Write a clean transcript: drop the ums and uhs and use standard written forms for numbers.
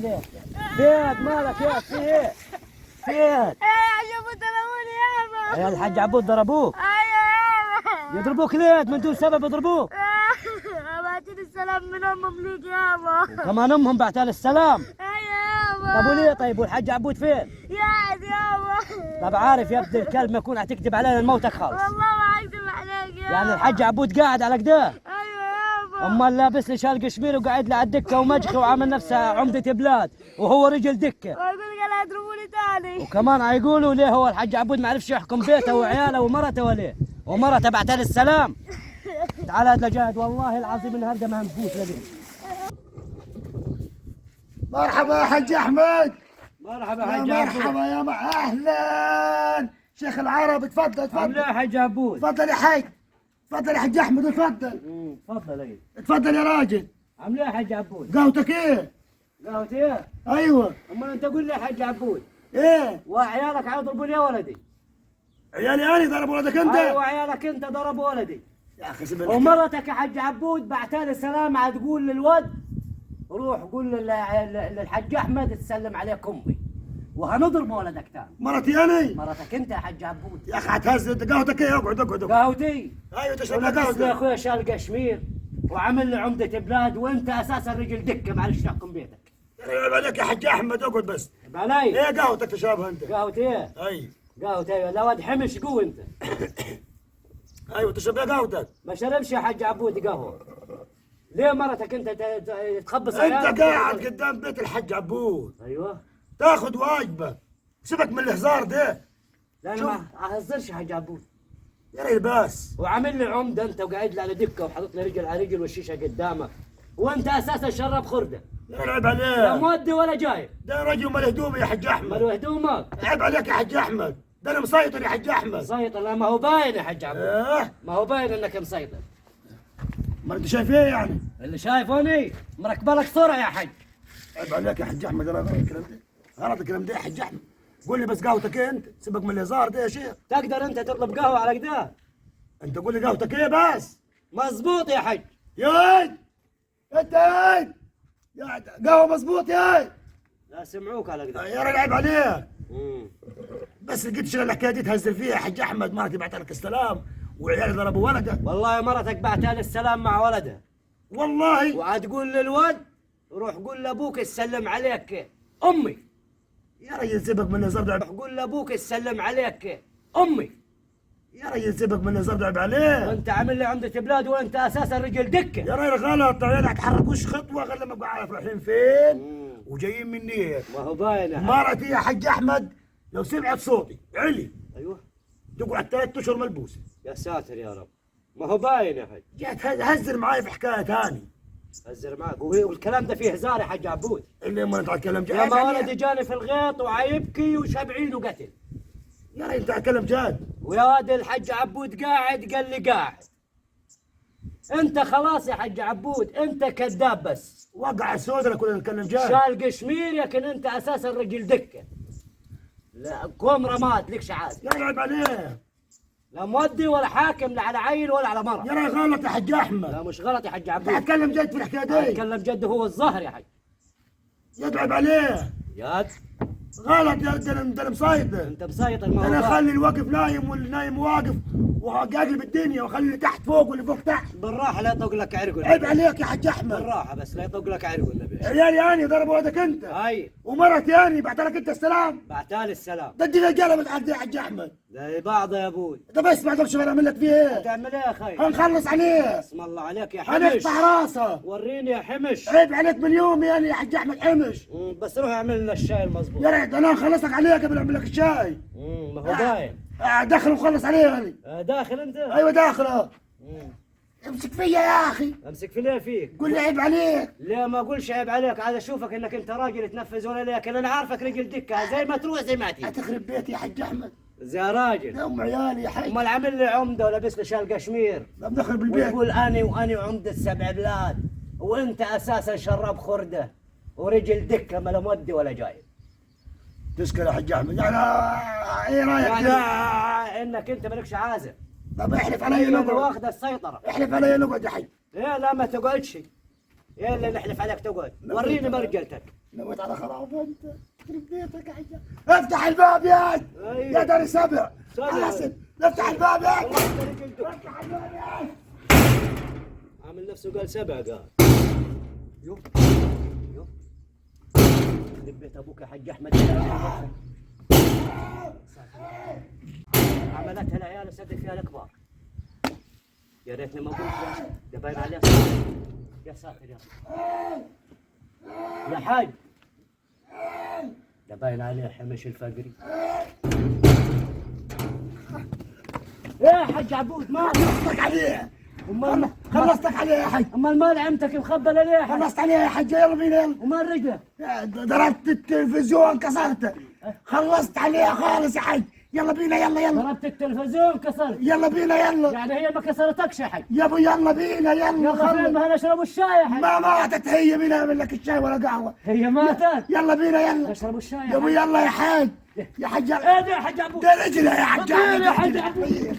عليك. فين مالك يا في ايه؟ فين؟ يا ابو ضربوني يابا. يا الحاج عبود ضربوك؟ ايوه يضربوك ليه؟ من دون سبب يضربوك؟ بعتني السلام من امهم ليك يابا. كمان امهم بعتها السلام. ايوه يابا. طب وليه طيب والحاج عبود فين؟ قاعد يابا. طب عارف يا ابن الكلب ما يكون هتكذب علينا نموتك خالص. والله ما اكذب عليك يابا. يعني الحاج عبود قاعد على كده؟ ايوه يابا. امال لابس لي شال قشمير وقاعد لي على الدكه ومجخي وعامل نفسه عمده بلاد وهو رجل دكه. ويقول قال يضربوني تاني. وكمان هيقولوا ليه هو الحاج عبود ما عرفش يحكم بيته وعياله ومرته وليه؟ ومرته بعتها السلام. تعال هات لجاهد والله العظيم النهارده ما هنفوت لبي. مرحبا يا حاج احمد. مرحبا يا حاج عبود. مرحبا يا اهلا شيخ العرب. تفضل عامل تفضل ايه يا حاج عبود؟ تفضل يا حاج. تفضل يا حاج احمد تفضل. تفضل ايه؟ تفضل يا راجل. عامل ايه يا حاج عبود؟ قهوتك ايه؟ قهوة ايه؟ ايوه. امال انت قول لي يا حاج عبود ايه؟ وعيالك هيضربون يا ولدي؟ عيالي انا ضربوا ولدك انت؟ ايوه عيالك انت ضربوا ولدي. يا اخي سيب ومرتك يا حاج عبود بعتها لي سلام عاد تقول للود روح قول للحاج احمد تسلم عليك امي وهنضرب ولدك تاني. مرتي انا؟ مرتك انت يا حاج عبود. يا اخي هتهز انت. قهوتك ايه؟ اقعد اقعد اقعد. قهوتي ايوه تشرب لك ولبس لي يا قهوتك. اخويا شال قشمير وعامل لي عمده بلاد وانت اساسا رجل دكه معلش تحكم بيتك. عيب عليك يا حاج احمد اقعد بس. علي ايه قهوتك تشربها انت؟ قهوتي ايه؟ اي قهوتي ايه؟ لا ود حمش قوي انت. ايوه تشرب لك قهوتك. ما شربش يا حاج عبود قهوه. ليه مرتك انت تخبص انت عيالك؟ قاعد قدام بيت الحاج عبود ايوه. تاخذ واجبك. سيبك من الهزار ده. لا انا شوف. ما اهزرش يا حاج عبود. يا ريت بس. وعامل لي عمده انت وقاعد لي على دكه وحاطط لي رجل على رجل والشيشه قدامك وانت اساسا شرب خرده. عيب لا عليك. مودي ولا جايب. ده رجل مال هدومي يا حاج احمد. مالو هدومك. عيب عليك يا حاج احمد. ده انا مسيطر يا حاج احمد. مسيطر. لا ما هو باين يا حاج عبود. ايه ما هو باين انك مسيطر. ما انت شايف ايه يعني؟ اللي شايفوني مركبه لك صوره يا حج. عيب عليك يا حاج احمد. انا غلط الكلام ده. غلط الكلام ده يا حاج احمد. قول لي بس قهوتك ايه انت؟ سيبك من الهزار ده يا شيخ. تقدر انت تطلب قهوه على كده؟ انت قول لي قهوتك ايه بس. مزبوط يا حج. يا واد انت يا قهوه مظبوط يا لا سمعوك على كده. يا رجل عيب عليك. مم. بس لقيت شغل الحكايه دي تهزل فيها يا حاج احمد. مرتي بعت لك السلام وعيالي ضربوا ولده. والله مرتك بعتها لي السلام مع ولدها والله وعاد تقول للود روح قول لابوك يسلم عليك امي. يا رجل سيبك من الهزار ده. روح قول لابوك يسلم عليك امي. يا رجل سيبك من الهزار ده. عيب عليك. وانت عامل لي عمده بلاد وانت اساسا رجل دكه. يا رجل غلط. عيالي هتحركوش خطوه غير لما ابقى عارف رايحين فين وجايين منين. ما هو باين يا حج. مرتي يا حاج احمد لو سمعت صوتي علي ايوه. تقعد 3 اشهر ملبوسه. يا ساتر يا رب. ما هو باين يا حج. جات هزر معاي في حكايه ثاني. هزر معك والكلام ده فيه هزار يا حج عبود. اللي ما انت اتكلم جاد. لما ولدي جاني في الغيط وعيبكي وشبعين وقتل. يا رجل انت اتكلم جاد. ويا واد الحج عبود قاعد قال لي قاعد. انت خلاص يا حج عبود انت كذاب بس. وقع السوداء كلنا نتكلم جاد. شال قشمير لكن انت اساسا رجل دكه. لا كوم رماد لك شعاد. يا رجل عيب عليه. لا مودي ولا حاكم لا على عيل ولا على مرة. يا رجل غلط يا حج احمد. لا مش غلط يا حج انت عبود. اتكلم جد في الحكايه دي. اتكلم جد هو الظهر يا حج. يا عيب عليه. ياد غلط يا ده انا مسيطر. انت مسيطر. ما هو انا ظاهر. اخلي الواقف نايم واللي نايم واقف واقلب الدنيا واخلي اللي تحت فوق واللي فوق تحت. بالراحه لا يطق لك عرق النبي. عيب عليك يا حج احمد. بالراحه بس لا يطق لك عرق النبي. عيالي اني ضربوا ولدك انت. هاي ومرتي اني بعت لك انت السلام. بعتالي السلام. ده الدنيا قلبت على يا حج احمد. زي بعض يا ابوي. طب اسمع طب شو اعمل لك فيه ايه؟ تعمل ايه يا خي؟ هنخلص عليه. اسم الله عليك يا حمش. هنقطع راسه. وريني يا حمش. عيب عليك من يوم يعني يا حج احمد حمش. بس روح اعمل لنا الشاي المظبوط. يا ريت انا اخلصك عليه قبل اعمل لك الشاي. ما هو باين. داخل وخلص عليه يعني. داخل انت؟ ايوه داخله. مم. امسك فيا يا اخي. امسك في ليه فيك؟ قول لي عيب عليك. ليه ما اقولش عيب عليك؟ عاد اشوفك انك انت راجل تنفذ ولا لكن انا عارفك رجل دكه زي ما تروح زي ما تيجي. هتخرب بيتي يا حج احمد. زي راجل. يا ام عيالي يا حج. امال عامل لي عمده ولابس لي شال قشمير لا بنخرب البيت. ويقول اني عمده 7 بلاد وانت اساسا شراب خرده ورجل دكه ما لا مودي ولا جاي. تسكر يا حج احمد يعني ايه رايك؟ يعني انك انت مالكش عازم. طب احلف علي هي اللي نقعد. واخده السيطره. احلف علي نقعد يا حج. ايه لا ما تقعدش. ايه اللي نحلف عليك تقعد؟ وريني مرجلتك. نويت على خراب انت. يخرب بيتك يا حجاج. افتح الباب يا يا داري سبع. حاسب افتح الباب يا افتح الباب يا عامل نفسه قال سبع قال. يو يو يخرب بيت ابوك يا حاج احمد. عملتها العيال وصدق فيها الكبار. يا ريتني ما قلت ده باين عليه. يا ساتر يا يا حاج، ده باين عليه حمش الفقري. يا حاج عبود ما خلصتك عليه. امال خلصتك عليه يا حج. امال مال عمتك مخبله ليه يا حاج؟ خلصت عليه يا حج. يلا بينا يلا. ومال رجلك؟ ضربت التلفزيون كسرته. خلصت عليه خالص يا حج. يلا بينا يلا. ضربت التلفزيون كسرت. يلا بينا يلا. يعني هي ما كسرتكش يا حاج؟ يا ابو يلا بينا يلا يلا. فين ما هنشرب الشاي يا حاج؟ ما ماتت هي. مين يعمل لك الشاي ولا قهوه؟ هي ماتت. يلا بينا يلا. نشرب الشاي يا ابو يلا يا حاج. يا حج ايه ده يا حاج عبود؟ ده رجله يا حج. يا حج عبود.